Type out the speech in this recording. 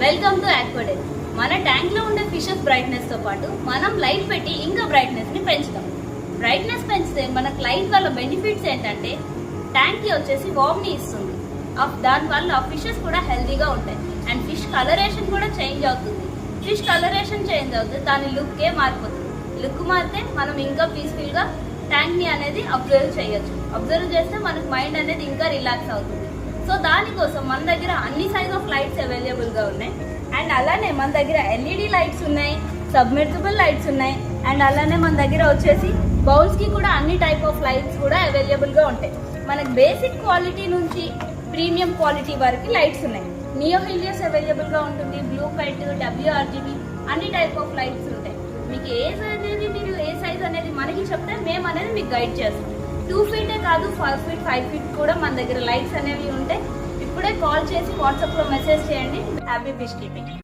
Welcome to ఆక్వాడెల్. మన tank లో ఉండే ఫిషెస్ బ్రైట్నెస్ తో పాటు మనం లైట్ పెట్టి ఇంకా బ్రైట్నెస్ ని పెంచుతాం. బ్రైట్నెస్ పెంచితే మనకు లైట్ వల్ల బెనిఫిట్స్ ఏంటంటే ట్యాంక్ కి వచ్చేసి వార్మ్ ని ఇస్తుంది. దాని వల్ల ఫిషెస్ కూడా హెల్తీగా ఉంటాయి అండ్ ఫిష్ కలరేషన్ కూడా చేంజ్ అవుతుంది. ఫిష్ కలరేషన్ చేంజ్ అవుతుంది, దాని లుక్కే మారిపోతుంది. లుక్ మారితే మనం ఇంకా పీస్ఫుల్ గా ట్యాంక్ ని అనేది అబ్జర్వ్ చేయొచ్చు. అబ్జర్వ్ చేస్తే మనకు మైండ్ అనేది ఇంకా రిలాక్స్ అవుతుంది. సో దానికోసం మన దగ్గర అన్ని సైజ్ ఆఫ్ లైట్స్ అవైలబుల్ గా ఉన్నాయి అండ్ అలానే మన దగ్గర ఎల్ఈడి లైట్స్ ఉన్నాయి, సబ్మెర్సిబుల్ లైట్స్ ఉన్నాయి అండ్ అలానే మన దగ్గర వచ్చేసి బౌల్స్ కి కూడా అన్ని టైప్ ఆఫ్ లైట్స్ కూడా అవైలబుల్ గా ఉంటాయి. మనకి బేసిక్ క్వాలిటీ నుంచి ప్రీమియం క్వాలిటీ వరకు లైట్స్ ఉన్నాయి. నియో హీలియస్ అవైలబుల్ గా ఉంటుంది, బ్లూ కైట్, WRGB అన్ని టైప్ ఆఫ్ లైట్స్ ఉంటాయి. మీకు ఏ సైజ్ అనేది మనకి చెప్తే మేము అనేది మీకు గైడ్ చేస్తాం. 2 ఫీటే కాదు 4 ఫీట్ 5 ఫీట్ కూడా మన దగ్గర లైట్స్ అనేవి ఉంటాయి. ఇప్పుడే కాల్ చేసి వాట్సాప్ లో మెసేజ్ చేయండి. Happy fish keeping.